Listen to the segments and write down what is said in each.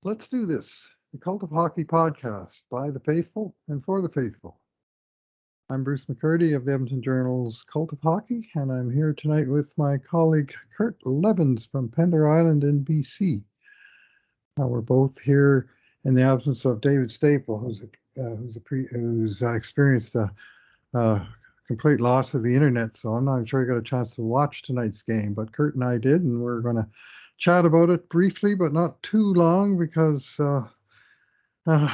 Let's do this. The Cult of Hockey podcast by the faithful and for the faithful. I'm Bruce McCurdy of the Edmonton Journal's Cult of Hockey, and I'm here tonight with my colleague KurtLeavins from Pender Island in BC. We're both here in the absence of David Staple, who's experienced a complete loss of the internet, so I'm not sure he got a chance to watch tonight's game, but Kurt and I did, and we're going to chat about it briefly, but not too long, because wasn't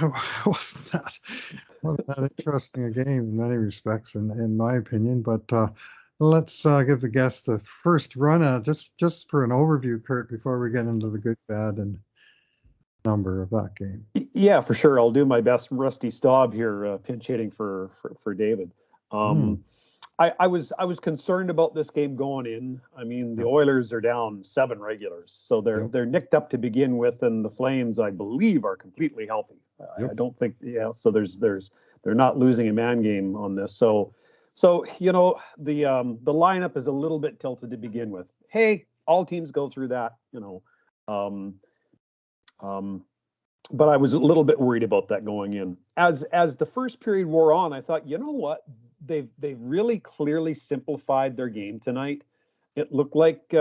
that interesting a game in many respects, in my opinion. But let's give the guest the first run at it, just for an overview, Kurt, before we get into the good, bad, and number of that game. Yeah, for sure. I'll do my best, Rusty Staub here, pinch hitting for David. I was concerned about this game going in. I mean, the Oilers are down 7 regulars, so they're nicked up to begin with, and the Flames, I believe, are completely healthy. I don't think, so they're not losing a man game on this. So you know, the lineup is a little bit tilted to begin with. Hey, all teams go through that, you know. But I was a little bit worried about that going in. As the first period wore on, I thought, you know what? They've really clearly simplified their game tonight. It looked like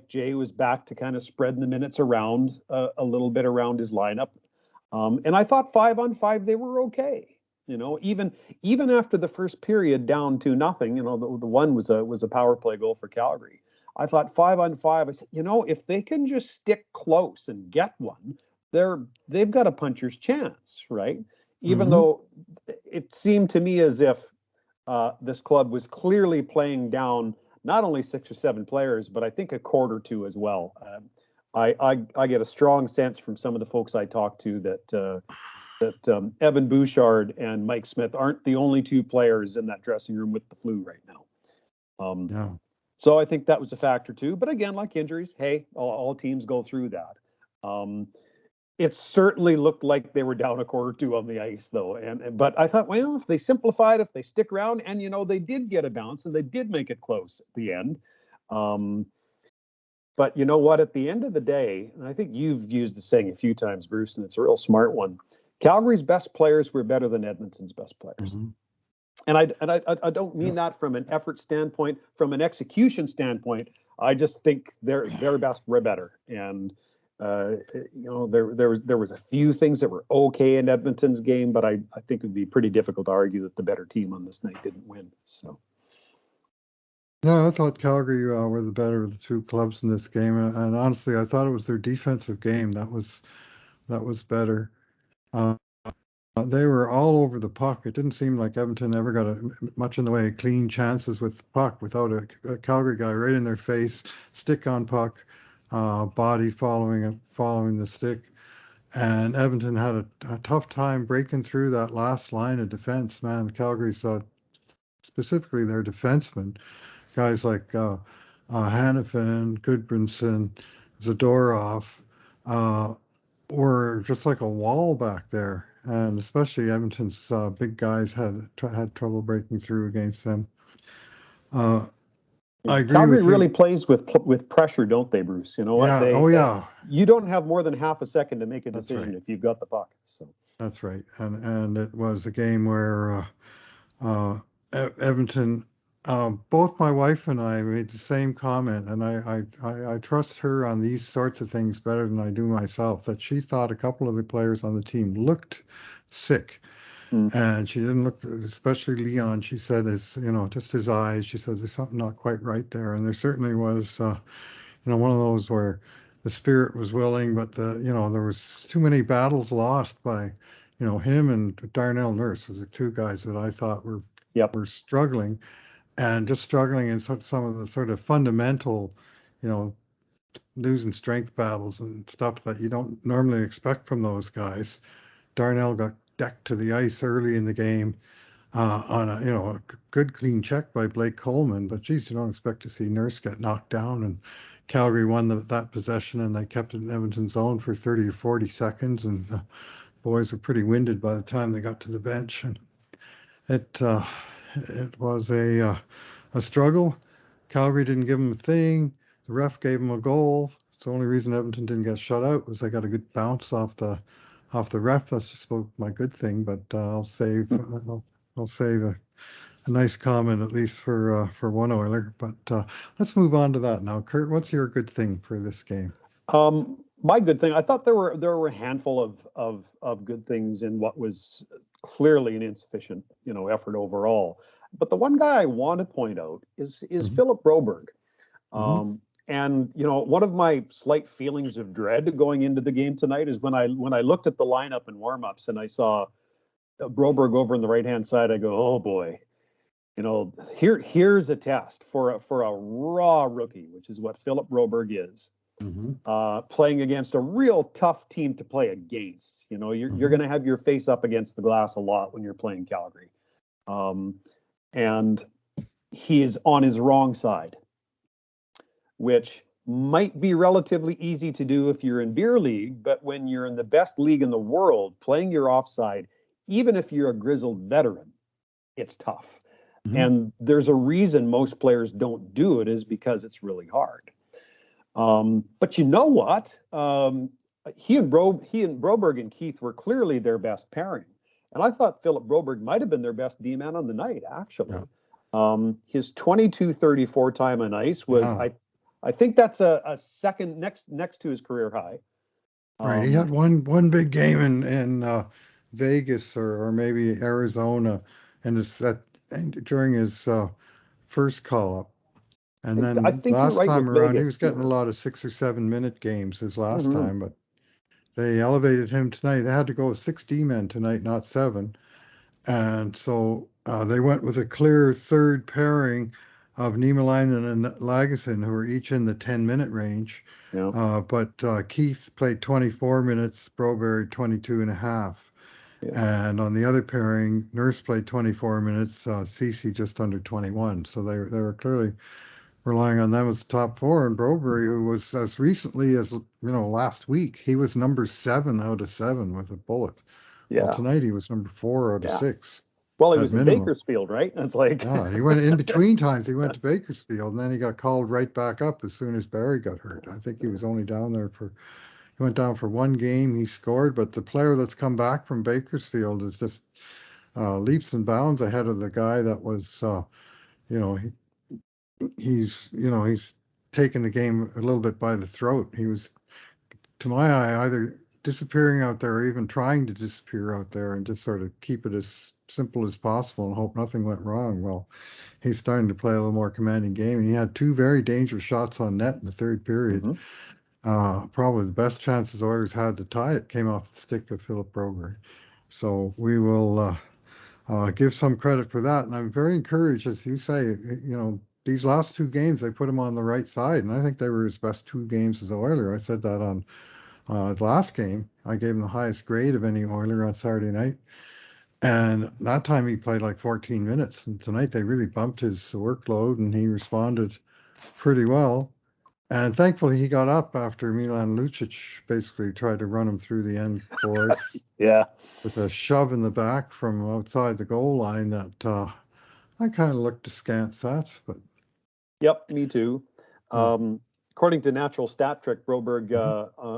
Jay was back to kind of spreading the minutes around a little bit around his lineup. And I thought 5-on-5 they were okay. You know, even after the first period down to nothing, you know, the one was a power play goal for Calgary. I thought 5-on-5. I said, you know, if they can just stick close and get one, they've got a puncher's chance, right? Even though it seemed to me as if this club was clearly playing down not only 6 or 7 players, but I think a quarter two as well. I get a strong sense from some of the folks I talked to that Evan Bouchard and Mike Smith aren't the only 2 players in that dressing room with the flu right now. So I think that was a factor too. But again, like injuries, hey, all teams go through that. It certainly looked like they were down a quarter two on the ice, though. But I thought, well, if they simplified, if they stick around, and you know, they did get a bounce and they did make it close at the end. But you know what? At the end of the day, and I think you've used the saying a few times, Bruce, and it's a real smart one. Calgary's best players were better than Edmonton's best players. And I don't mean that from an effort standpoint, from an execution standpoint. I just think their best were better. And you know, there was a few things that were okay in Edmonton's game, but I think it would be pretty difficult to argue that the better team on this night didn't win. So. Yeah, I thought Calgary were the better of the 2 clubs in this game, and honestly, I thought it was their defensive game that was better. They were all over the puck. It didn't seem like Edmonton ever got much in the way of clean chances with the puck without a Calgary guy right in their face, stick on puck, body following the stick. And Edmonton had a tough time breaking through that last line of defense. Man, Calgary thought, specifically their defensemen, guys like Hanifin, Goodbranson, Zadorov, were just like a wall back there. And especially Edmonton's big guys had trouble breaking through against them. I agree Calgary with you. really plays with pressure, don't they, Bruce? You know what? Yeah. You don't have more than half a second to make a decision if you've got the puck. So that's right. And it was a game where Edmonton, both my wife and I made the same comment, and I trust her on these sorts of things better than I do myself, that she thought a couple of the players on the team looked sick. And she didn't look, especially Leon, she said, just his eyes. She said, there's something not quite right there. And there certainly was, one of those where the spirit was willing, but there was too many battles lost by, him and Darnell Nurse was the 2 guys that I thought were struggling, and just struggling in some of the sort of fundamental, losing strength battles and stuff that you don't normally expect from those guys. Darnell got decked to the ice early in the game on a good clean check by Blake Coleman, but geez, you don't expect to see Nurse get knocked down. And Calgary won that possession, and they kept it in Edmonton's zone for 30 or 40 seconds, and the boys were pretty winded by the time they got to the bench. And it was a struggle. Calgary didn't give them a thing. The ref gave them a goal. the only reason Edmonton didn't get shut out was they got a good bounce off the ref. That's just my good thing, but I'll save a nice comment at least for one Oiler. But let's move on to that now. Kurt, what's your good thing for this game? My good thing, I thought there were a handful of good things in what was clearly an insufficient, effort overall. But the one guy I want to point out is Philip Broberg. And one of my slight feelings of dread going into the game tonight is when I looked at the lineup and warmups and I saw Broberg over on the right hand side. I go, oh boy, here's a test for a raw rookie, which is what Philip Broberg is. Playing against a real tough team to play against. You're going to have your face up against the glass a lot when you're playing Calgary. And he is on his wrong side, which might be relatively easy to do if you're in beer league, but when you're in the best league in the world, playing your offside, even if you're a grizzled veteran, it's tough. And there's a reason most players don't do it, is because it's really hard. But you know what? He and Broberg and Keith were clearly their best pairing. And I thought Philip Broberg might have been their best D-man on the night, actually. His 22-34 time on ice was, I think that's a second next to his career high. Right. He had one big game in Vegas or maybe Arizona, and during his first call-up. And then I think last right time with around, he Vegas, was getting a lot of 6 or 7 minute games his last time, but they elevated him tonight. They had to go with 6 D-men tonight, not 7. And so they went with a clear third pairing of Niemelainen and Lagesson, who are each in the 10-minute range. But Keith played 24 minutes, Broberg 22 and a half. And on the other pairing, Nurse played 24 minutes, Ceci just under 21. So they were clearly relying on them as the top 4. And Broberg, who was as recently as last week, he was number 7 out of 7 with a bullet. Well, tonight he was number 4 out of 6. Well, he was in Bakersfield, right? It's like he went in between times. He went to Bakersfield, and then he got called right back up as soon as Barry got hurt. I think he was only down there he went down for 1 game. He scored, but the player that's come back from Bakersfield is just leaps and bounds ahead of the guy that was, he's taken the game a little bit by the throat. He was, to my eye, either disappearing out there or even trying to disappear out there and just sort of keep it as simple as possible and hope nothing went wrong. Well, he's starting to play a little more commanding game, and he had 2 very dangerous shots on net in the third period. Probably the best chances Oilers had to tie it came off the stick of Philip Broberg. So we will give some credit for that. And I'm very encouraged, as you say, these last 2 games, they put him on the right side. And I think they were his best 2 games as an Oiler. I said that on the last game. I gave him the highest grade of any Oiler on Saturday night. And that time he played like 14 minutes. And tonight they really bumped his workload, and he responded pretty well. And thankfully he got up after Milan Lucic basically tried to run him through the end boards. With a shove in the back from outside the goal line that I kind of looked askance at. But yep, me too. According to Natural Stat Trick, Broberg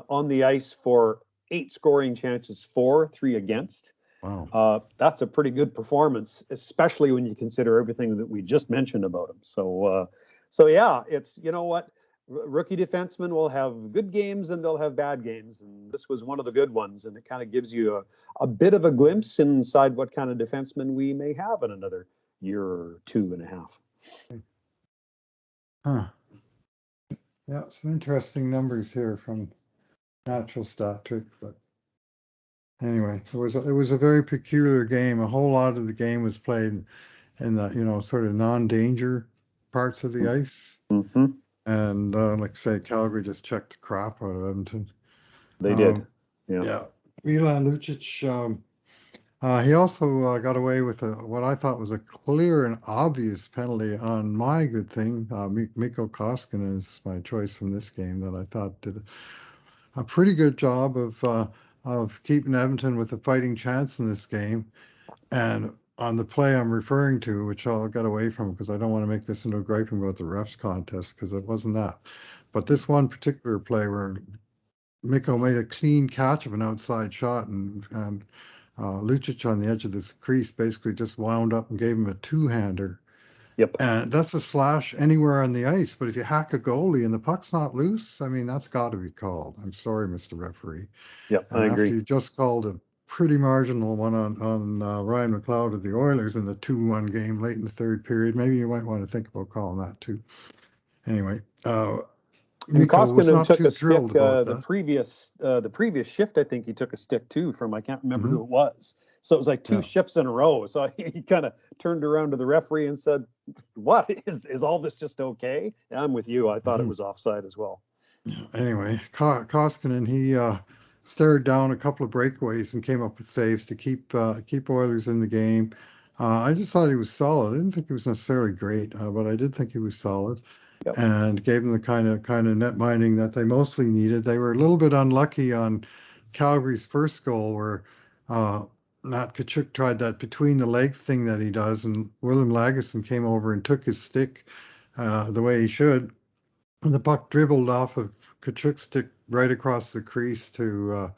on the ice for 8 scoring chances for, 3 against. Wow. That's a pretty good performance, especially when you consider everything that we just mentioned about him. So yeah, it's, what, rookie defensemen will have good games and they'll have bad games, and this was one of the good ones, and it kind of gives you a bit of a glimpse inside what kind of defenseman we may have in another year or 2.5. Yeah, some interesting numbers here from Natural Stat Trick, but anyway, it was a very peculiar game. A whole lot of the game was played in the sort of non-danger parts of the ice. And like I say, Calgary just checked the crap out of Edmonton. They did. Yeah. Milan Lucic, he also got away with what I thought was a clear and obvious penalty on my good thing. Mikko Koskinen is my choice from this game that I thought did a pretty good job of keeping Edmonton with a fighting chance in this game. And on the play I'm referring to, which I'll get away from because I don't want to make this into a griping about the refs contest, because it wasn't that. But this one particular play where Mikko made a clean catch of an outside shot, and Lucic on the edge of this crease basically just wound up and gave him a two-hander. Yep. And that's a slash anywhere on the ice. But if you hack a goalie and the puck's not loose, I mean, that's got to be called. I'm sorry, Mr. Referee. Yep, And I after agree. you just called a pretty marginal one on Ryan McLeod of the Oilers in the 2-1 game late in the third period, maybe you might want to think about calling that too. Anyway, And Mikko was Koskinen not took too a stick thrilled about the that. previous shift. I think he took a stick too from, I can't remember Mhm. who it was. So it was like two Yeah. shifts in a row. So he kind of turned around to the referee and said, "What is all this just okay?" And I'm with you. I thought it Mhm. was offside as well. Yeah. Anyway, Koskinen, he stared down a couple of breakaways and came up with saves to keep Oilers in the game. I just thought he was solid. I didn't think he was necessarily great, but I did think he was solid. Yep. And gave them the kind of net minding that they mostly needed. They were a little bit unlucky on Calgary's first goal, where Matt Tkachuk tried that between the legs thing that he does, and William Lagesson came over and took his stick the way he should, and the puck dribbled off of Tkachuk's stick right across the crease to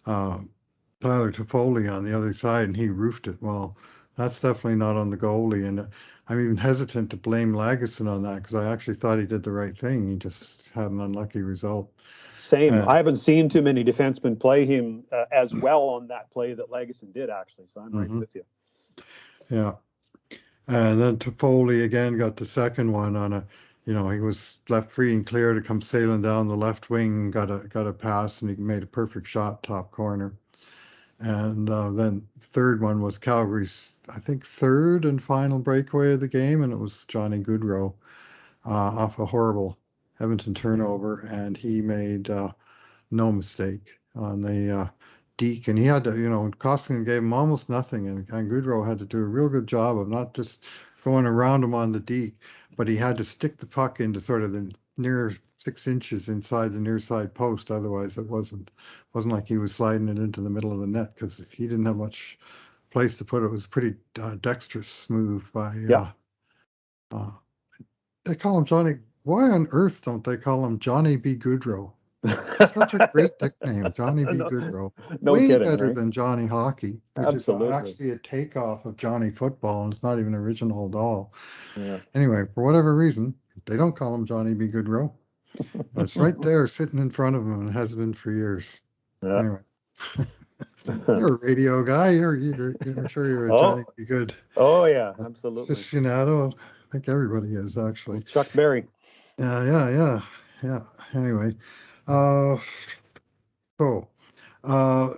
Tyler Toffoli on the other side, and he roofed it. Well, that's definitely not on the goalie, and I'm even hesitant to blame Lagesson on that because I actually thought he did the right thing. He just had an unlucky result. Same. Uh, I haven't seen too many defensemen play him as well on that play that Lagesson did, actually. So I'm right mhm, with you. yeah, and then Toffoli again got the second one on a, he was left free and clear to come sailing down the left wing, got a pass, and he made a perfect shot top corner. And then third one was Calgary's, I think, third and final breakaway of the game, and it was Johnny Goodrow off a horrible Edmonton turnover, and he made no mistake on the deke, and he had to, Koskinen gave him almost nothing, and Goodrow had to do a real good job of not just going around him on the deke, but he had to stick the puck into sort of the near 6 inches inside the near side post. Otherwise, it wasn't like he was sliding it into the middle of the net because he didn't have much place to put it. It was a pretty dexterous move by. Yeah. Uh, they call him Johnny. Why on earth don't they call him Johnny B. Goodrow? Such a great nickname, Johnny B. no, Goodrow. no Way kidding, better right? than Johnny Hockey, which is Absolutely. actually a takeoff of Johnny Football, and it's not even original at all. Yeah. Anyway, for whatever reason, they don't call him Johnny B. Goodrow. But it's right there sitting in front of him and has been for years. Yeah. Anyway, you're a radio guy. I'm sure you're a Johnny Oh, B. Good oh yeah, absolutely. aficionado. I think everybody is actually. Chuck Berry. Yeah. Anyway, uh, so uh,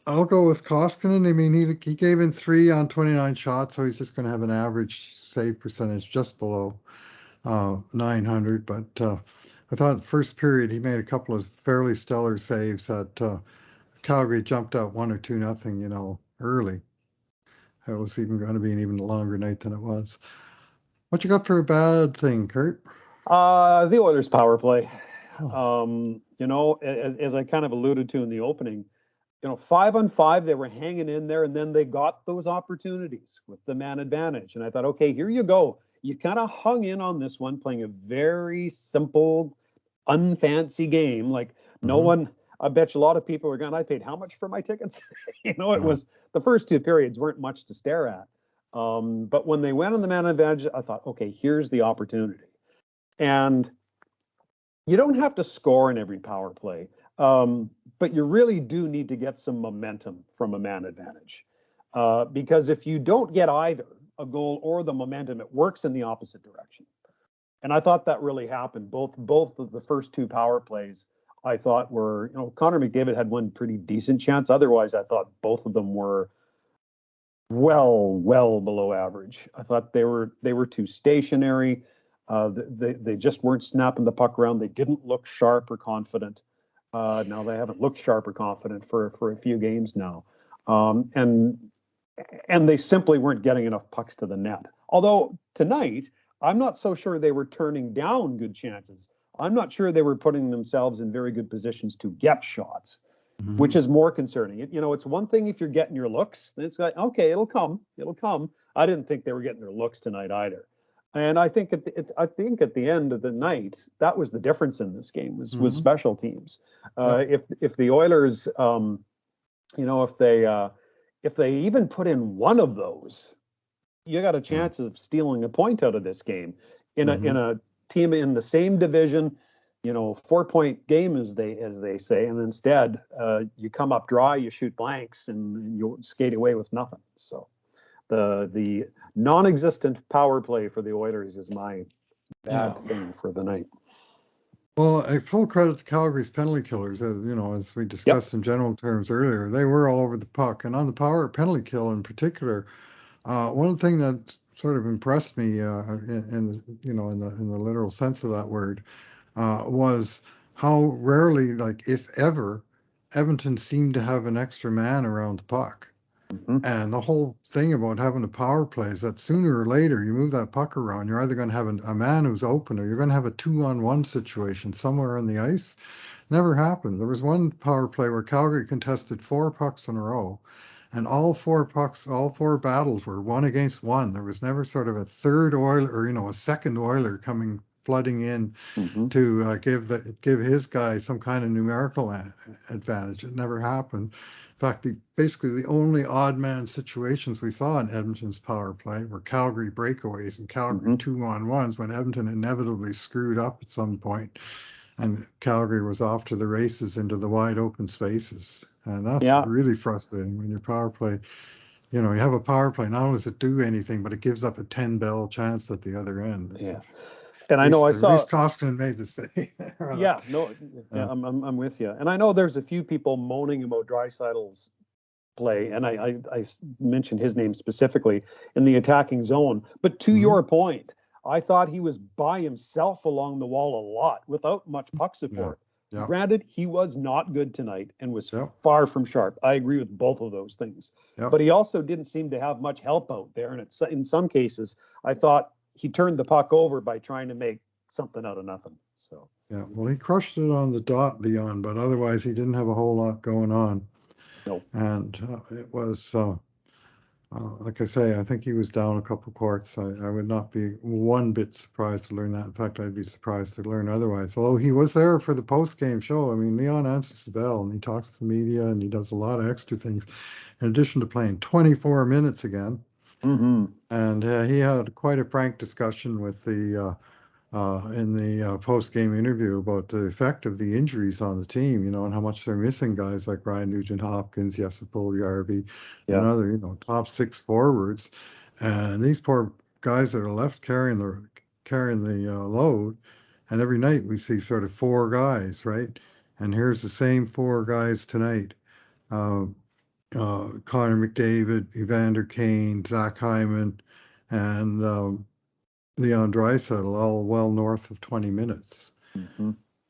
I'll go with Koskinen. I mean, he gave in 3 on 29 shots, so he's just going to have an average save percentage just below 900. But I thought the first period he made a couple of fairly stellar saves that Calgary jumped out 1 or 2-0, early. It was even going to be an even longer night than it was. What you got for a bad thing, Kurt? The Oilers power play. Oh. As I kind of alluded to in the opening, 5-on-5, they were hanging in there, and then they got those opportunities with the man advantage. And I thought, okay, here you go. You kind of hung in on this one, playing a very simple, unfancy game. Like no Mm-hmm. one, I bet you a lot of people are going, I paid how much for my tickets? It Yeah. was the first 2 periods weren't much to stare at. But when they went on the man advantage, I thought, okay, here's the opportunity. And you don't have to score in every power play, but you really do need to get some momentum from a man advantage. Because if you don't get either a goal or the momentum, it works in the opposite direction. And I thought that really happened. Both of the first 2 power plays, I thought were, Connor McDavid had one pretty decent chance. Otherwise, I thought both of them were well below average. I thought they were too stationary. They just weren't snapping the puck around. They didn't look sharp or confident. Now they haven't looked sharp or confident for a few games now, and they simply weren't getting enough pucks to the net. Although tonight, I'm not so sure they were turning down good chances. I'm not sure they were putting themselves in very good positions to get shots, Mm-hmm. which is more concerning. It's one thing if you're getting your looks, then it's like, okay, it'll come. I didn't think they were getting their looks tonight either. And I think I think at the end of the night, that was the difference in this game was special teams. If the Oilers, if they even put in one of those, you got a chance of stealing a point out of this game in a team in the same division, 4-point game as they say, and instead you come up dry, you shoot blanks, and you skate away with nothing. So the non-existent power play for the Oilers is my bad thing for the night. Well, full credit to Calgary's penalty killers. As we discussed in general terms earlier, they were all over the puck, and on the power penalty kill in particular. One thing that sort of impressed me, in the literal sense of that word, was how rarely, like if ever, Edmonton seemed to have an extra man around the puck. And the whole thing about having a power play is that sooner or later you move that puck around, you're either going to have a man who's open or you're going to have a 2-on-1 situation somewhere on the ice. Never happened. There was one power play where Calgary contested 4 pucks in a row. And all 4 pucks, all 4 battles were 1 against 1. There was never sort of a third Oiler or, a second Oiler flooding in to give his guy some kind of numerical advantage. It never happened. In fact, basically the only odd man situations we saw in Edmonton's power play were Calgary breakaways and Calgary 2-on-1s when Edmonton inevitably screwed up at some point, and Calgary was off to the races into the wide open spaces. And that's really frustrating when your power play, you have a power play, not only does it do anything, but it gives up a 10-bell chance at the other end. And I know I saw Koskinen made the save. I'm with you. And I know there's a few people moaning about Draisaitl's play, and I mentioned his name specifically in the attacking zone. But to your point, I thought he was by himself along the wall a lot without much puck support. Granted, he was not good tonight and was far from sharp. I agree with both of those things. But he also didn't seem to have much help out there. And in some cases, I thought he turned the puck over by trying to make something out of nothing. So well, he crushed it on the dot, Leon, but otherwise he didn't have a whole lot going on. And it was like I say, I think he was down a couple quarts. I would not be one bit surprised to learn that. In fact, I'd be surprised to learn otherwise. Although he was there for the post-game show. I mean, Leon answers the bell and he talks to the media and he does a lot of extra things in addition to playing 24 minutes again. And he had quite a frank discussion with the in the post-game interview about the effect of the injuries on the team, and how much they're missing guys like Ryan Nugent-Hopkins, Jesse Puljujärvi, and other, top 6 forwards. And these poor guys that are left carrying the load. And every night we see sort of 4 guys, right? And here's the same 4 guys tonight. Connor McDavid, Evander Kane, Zach Hyman, and Leon Draisaitl, all well north of 20 minutes.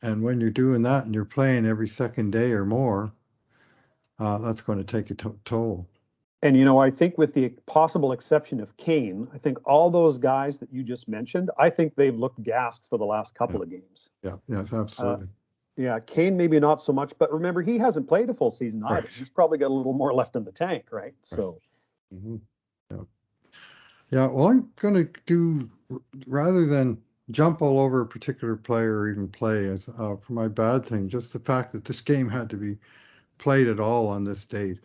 And when you're doing that and you're playing every second day or more, that's going to take a toll. And, I think with the possible exception of Kane, I think all those guys that you just mentioned, I think they've looked gassed for the last couple of games. Yes, absolutely. Kane maybe not so much, but remember, he hasn't played a full season either. Right. He's probably got a little more left in the tank, right? So, well, I'm going to do, rather than jump all over a particular player or even play for my bad thing, just the fact that this game had to be played at all on this date.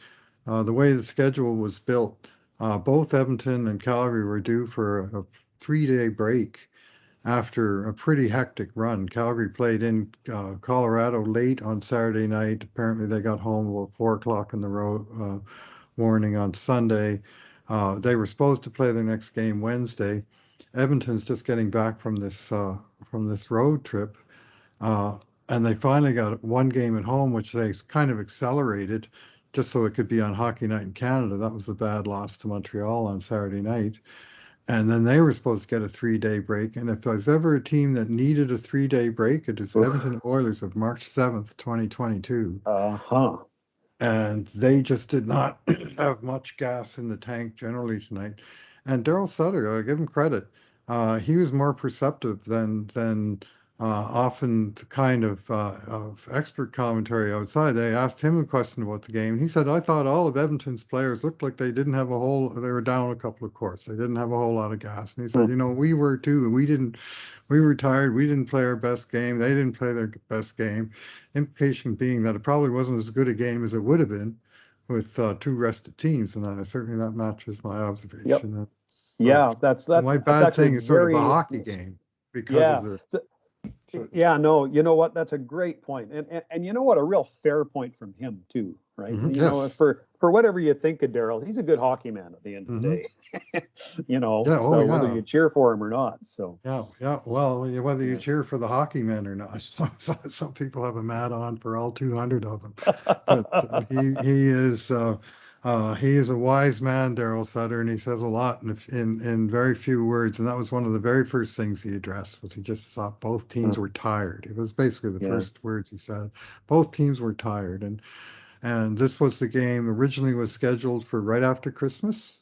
The way the schedule was built, both Edmonton and Calgary were due for a 3-day break after a pretty hectic run. Calgary played in Colorado late on Saturday night. Apparently they got home about 4:00 in the morning on Sunday. They were supposed to play their next game Wednesday. Edmonton's just getting back from this road trip. And they finally got one game at home, which they kind of accelerated just so it could be on Hockey Night in Canada. That was the bad loss to Montreal on Saturday night. And then they were supposed to get a 3-day break. And if there's ever a team that needed a 3-day break, it is Edmonton Oilers of March 7th, 2022. And they just did not have much gas in the tank generally tonight. And Daryl Sutter, I give him credit. He was more perceptive than often the kind of expert commentary outside. They asked him a question about the game. He said, I thought all of Edmonton's players looked like they didn't have they were down a couple of courts. They didn't have a whole lot of gas. And he said, we were too. We were tired. We didn't play our best game. They didn't play their best game. Implication being that it probably wasn't as good a game as it would have been with two rested teams. And certainly that matches my Yep. observation. Yeah, that's my bad actually thing is sort of a very, hockey game because yeah. of the. Yeah, no, you know what? That's a great point. And you know what? A real fair point from him too, right? You know, Yes. for whatever you think of Daryl, he's a good hockey man at the end of the day. You know, Yeah. so whether you cheer for him or not. So Yeah. Well, whether you yeah. cheer for the hockey men or not, some people have a mat on for all 200 of them. But he is a wise man, Daryl Sutter, and he says a lot in very few words. And that was one of the very first things he addressed, was he just thought both teams were tired. It was basically the first words he said. Both teams were tired, and this was the game originally was scheduled for right after Christmas,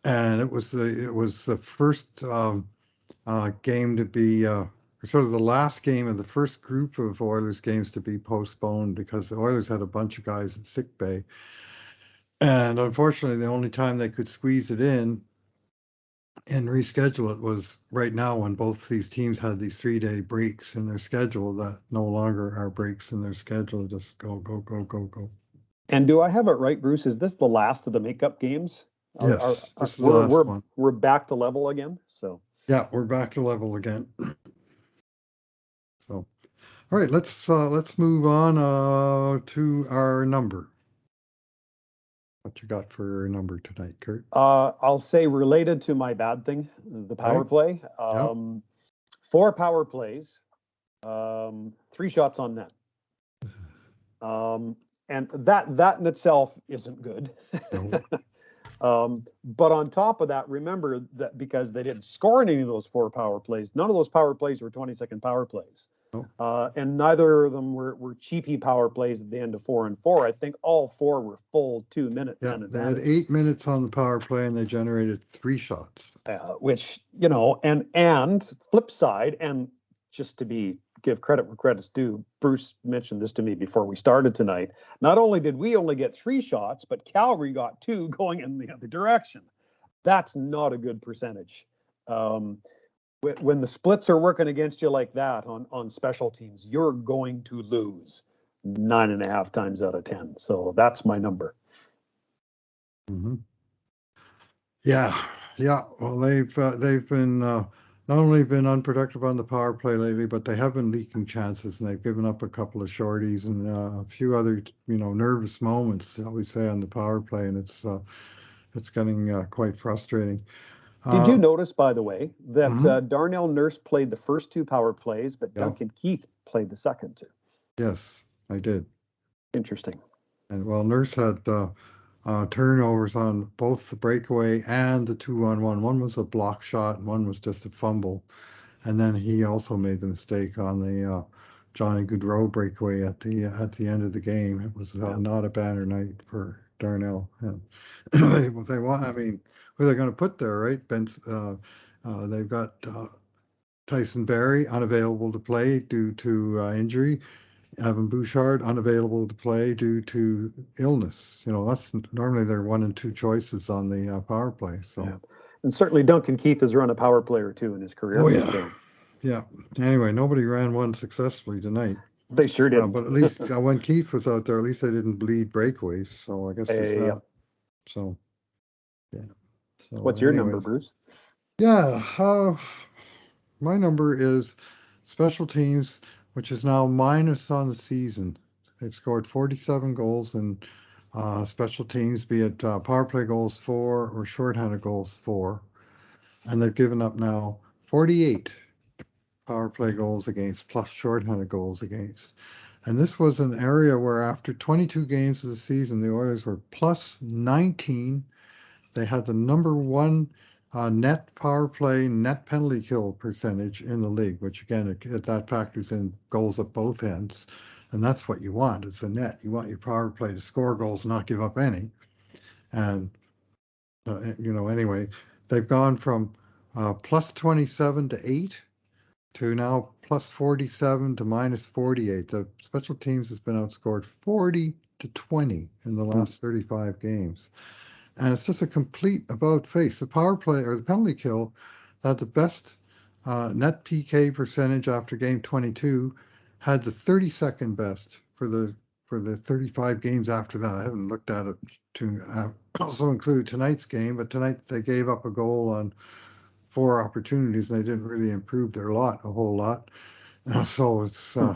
and it was the first game to be sort of the last game of the first group of Oilers games to be postponed because the Oilers had a bunch of guys in sick bay. And unfortunately, the only time they could squeeze it in and reschedule it was right now when both these teams had these 3-day breaks in their schedule that no longer are breaks in their schedule. Just go, go, go, go, go. And do I have it right, Bruce? Is this the last of the makeup games? Yes, this is the last one. We're back to level again. So yeah, we're back to level again. So, all right, let's move on to our number. What you got for a number tonight, Kurt? I'll say related to my bad thing, the power play. 4 power plays, 3 shots on net. And that in itself isn't good. No. But on top of that, remember that because they didn't score in any of those 4 power plays, none of those power plays were 20-second power plays. And neither of them were cheapy power plays at the end of 4 and 4. I think all 4 were full 2-minute. Yeah, they had 8 minutes on the power play and they generated 3 shots. Which, you know, and flip side, and just to give credit where credit's due, Bruce mentioned this to me before we started tonight. Not only did we only get 3 shots, but Calgary got 2 going in the other direction. That's not a good percentage. When the splits are working against you like that on special teams, you're going to lose 9.5 times out of 10. So that's my number. Mm-hmm. Yeah. Well, they've been not only been unproductive on the power play lately, but they have been leaking chances, and they've given up a couple of shorties and a few other nervous moments, shall we say, on the power play, and it's getting quite frustrating. Did you notice, by the way, that Darnell Nurse played the first 2 power plays, but Duncan Keith played the second 2? Yes, I did. Interesting. And well, Nurse had turnovers on both the breakaway and the 2-on-1. One was a block shot, and one was just a fumble. And then he also made the mistake on the Johnny Gaudreau breakaway at the end of the game. It was not a banner night for Darnell. And they want. I mean, who are they going to put there, right? They've got Tyson Barrie unavailable to play due to injury. Evan Bouchard unavailable to play due to illness. That's normally their 1 and 2 choices on the power play. So, and certainly Duncan Keith has run a power play or 2 in his career. Oh yeah, so. Yeah. Anyway, nobody ran one successfully tonight. They sure did. But at least when Keith was out there, at least they didn't bleed breakaways. So I guess there's that. Yep. So yeah. So what's your number, Bruce? Yeah, my number is special teams, which is now minus on the season. They've scored 47 goals in special teams, be it power play goals 4 or shorthanded goals 4. And they've given up now 48 power play goals against plus shorthanded goals against. And this was an area where after 22 games of the season, the Oilers were plus 19. They had the number 1 net power play, net penalty kill percentage in the league, which again, that factors in goals at both ends. And that's what you want. It's a net. You want your power play to score goals, not give up any. And, anyway, they've gone from plus 27 to 8 to now plus 47 to minus 48. The special teams has been outscored 40-20 in the Hmm. last 35 games. And it's just a complete about face. The power play or the penalty kill had the best net PK percentage after game 22, had the 32nd best for the 35 games after that. I haven't looked at it to also include tonight's game, but tonight they gave up a goal on 4 opportunities and they didn't really improve their lot a whole lot. So it's Hmm.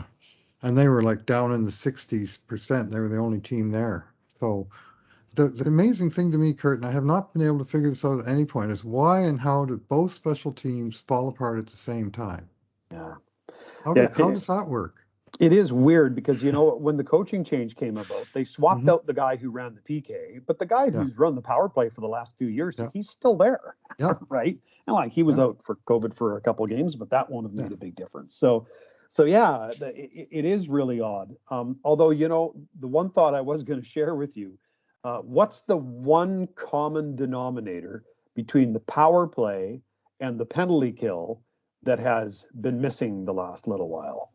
and they were like down in the 60%. They were the only team there. So the amazing thing to me, Kurt, and I have not been able to figure this out at any point, is why and how did both special teams fall apart at the same time? Yeah. How Yeah. does that work? It is weird because when the coaching change came about, they swapped Hmm. out the guy who ran the PK, but the guy Yeah, who's run the power play for the last few years, yeah, he's still there, yeah, right? And like he was yeah, out for COVID for a couple of games, but that won't have yeah. made a big difference. So yeah, it is really odd. Although the one thought I was going to share with you, what's the one common denominator between the power play and the penalty kill that has been missing the last little while?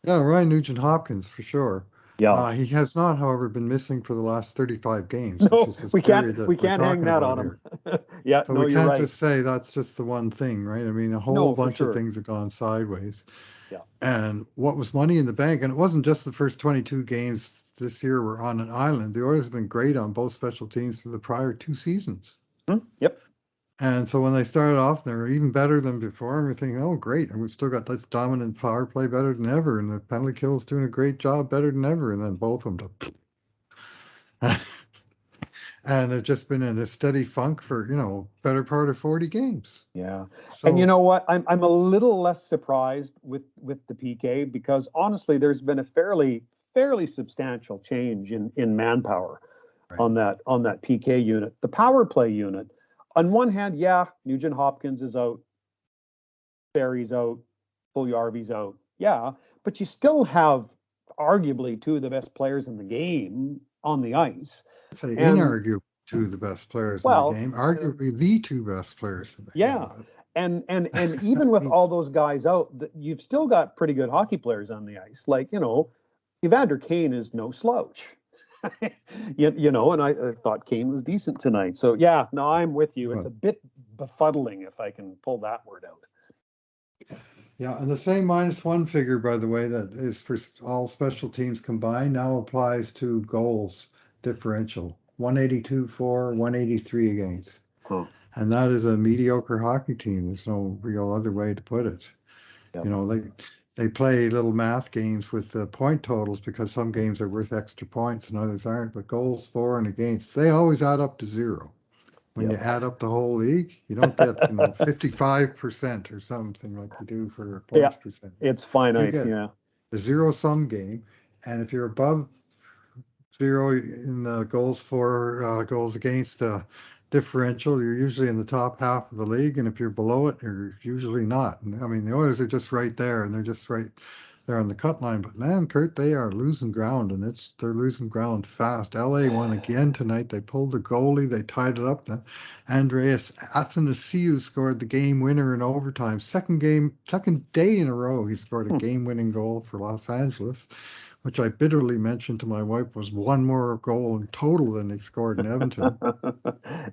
Yeah, Ryan Nugent Hopkins for sure. Yeah. He has not, however, been missing for the last 35 games, which No, is this we can't period that we we're can't hang talking that about on here. them. Yeah, So no, we you're can't right. just say that's just the one thing, right? I mean, a whole No, for bunch of sure. things have gone sideways. Yeah. And what was money in the bank, and it wasn't just the first 22 games this year were on an island. The Oilers have been great on both special teams for the prior 2 seasons. Hmm, yep. And so when they started off, they were even better than before, and we're thinking, oh, great. And we've still got this dominant power play better than ever. And the penalty kill is doing a great job better than ever. And then both of them and it's just been in a steady funk for, better part of 40 games. Yeah. And you So, know what? I'm a little less surprised with the PK because honestly, there's been a fairly substantial change in manpower right. on that PK unit. The power play unit, on one hand, yeah, Nugent Hopkins is out, Barry's out, Puljujarvi's out. Yeah, but you still have arguably two of the best players in the game on the ice. I'd say And inarguably two of the best players in the well, game, arguably the two best players in the game. yeah. But And even that's with me. all those guys out, you've still got pretty good hockey players on the ice. Like, Evander Kane is no slouch. And I thought Kane was decent tonight. So yeah, no, I'm with you. It's But a bit befuddling if I can pull that word out. yeah, and the same -1 figure, by the way, that is for all special teams combined now applies to goals differential 182 for, 183 against. Huh. And that is a mediocre hockey team. There's no real other way to put it. Yep. You know, they play little math games with the point totals because some games are worth extra points and others aren't, but goals for and against, they always add up to zero. When you Yep. add up the whole league, you don't get, 55% or something like you do for Yeah. points percentage. It's You finite. get Yeah. a zero sum game. And if you're above zero in goals for, goals against differential, you're usually in the top half of the league. And if you're below it, you're usually not. And I mean, the Oilers are just right there and they're just right there on the cut line. But man, Kurt, they are losing ground and they're losing ground fast. LA won again tonight. They pulled the goalie, they tied it up. Then Andreas Athanasiou scored the game winner in overtime. Second day in a row, he scored a Hmm. game winning goal for Los Angeles, which I bitterly mentioned to my wife was one more goal in total than they scored in Edmonton.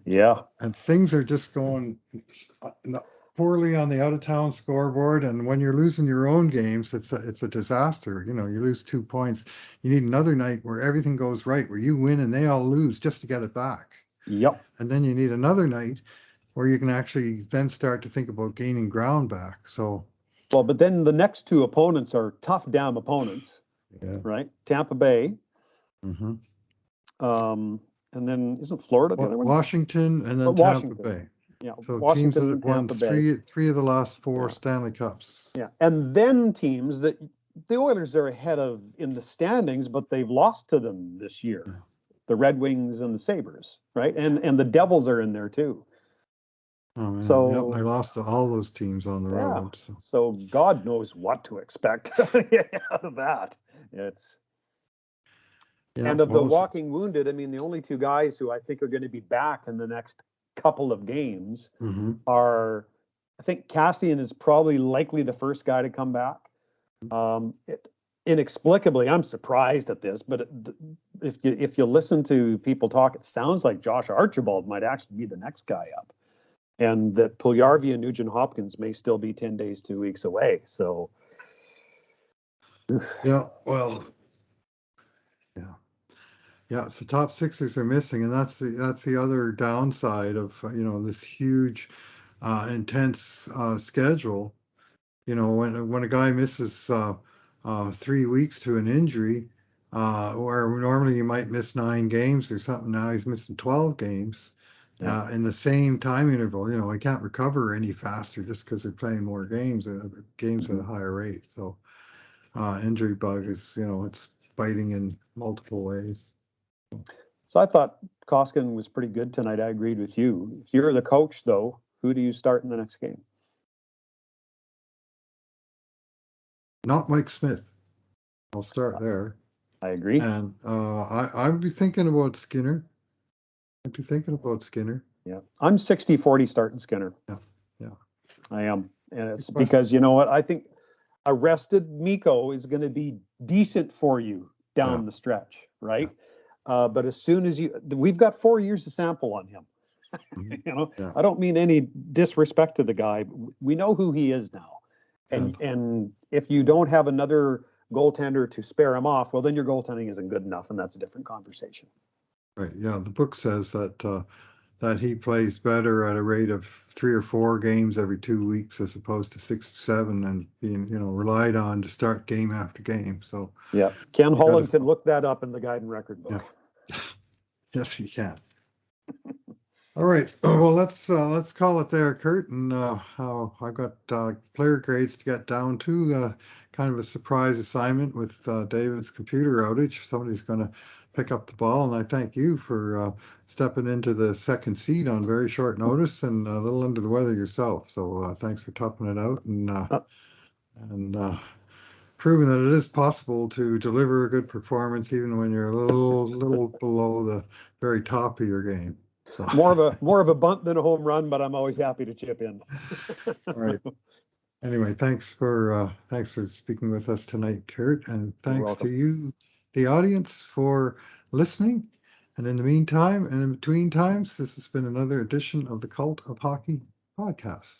Yeah. And things are just going poorly on the out of town scoreboard. And when you're losing your own games, it's a disaster. You lose 2 points. You need another night where everything goes right, where you win and they all lose just to get it back. Yep. And then you need another night where you can actually then start to think about gaining ground back. So, Well, but then the next two opponents are tough damn opponents, yeah. right? Tampa Bay. Hmm. And then isn't Florida the other one? Washington and then Tampa Washington. Bay. Yeah, So teams that Washington have and won Tampa Bay. three of the last four Yeah, Stanley Cups. yeah. And then teams that the Oilers are ahead of in the standings, but they've lost to them this year. Yeah. The Red Wings and the Sabres, right? And the Devils are in there too. Oh man, yep, they So lost to all those teams on the yeah. road. So So God knows what to expect out of that. It's yeah, And of the well, walking wounded, I mean, the only two guys who I think are going to be back in the next couple of games mm-hmm. are I think Cassian is probably likely the first guy to come back. Inexplicably, I'm surprised at this, but if you listen to people talk, it sounds like Josh Archibald might actually be the next guy up, and that Puljujarvi and Nugent Hopkins may still be 10 days, 2 weeks away. So, yeah, well, yeah. So top sixers are missing, and that's the other downside of this huge, intense schedule. When a guy misses 3 weeks to an injury, where normally you might miss 9 games or something, now he's missing 12 games in the same time interval. He can't recover any faster just because they're playing more games, games at a higher rate. So injury bug is, it's biting in multiple ways. So I thought Koskinen was pretty good tonight. I agreed with you. If you're the coach, though, who do you start in the next game? Not Mike Smith. I'll start there. I agree. And I'd be thinking about Skinner. Yeah. I'm 60-40 starting Skinner. Yeah. I am. And it's because, you know what? I think a rested Mikko is going to be decent for you down the stretch, right? But as soon as we've got 4 years to sample on him. I don't mean any disrespect to the guy. We know who he is now. And if you don't have another goaltender to spare him off, well, then your goaltending isn't good enough, and that's a different conversation. Right. Yeah. The book says that he plays better at a rate of 3 or 4 games every 2 weeks as opposed to 6 or 7, and being relied on to start game after game. So yeah, Ken Holland can look that up in the guide and record book. Yeah. Yes, he can. All right. Well, let's call it there, Kurt. And I've got player grades to get down to. Kind of a surprise assignment with David's computer outage. Somebody's going to pick up the ball, and I thank you for stepping into the second seat on very short notice and a little under the weather yourself. So thanks for topping it out and proving that it is possible to deliver a good performance even when you're a little below the very top of your game. So more of a bunt than a home run, but I'm always happy to chip in. All right. Anyway, thanks for speaking with us tonight, Kurt, and thanks to you, the audience, for listening. And in the meantime, and in between times, this has been another edition of the Cult of Hockey podcast.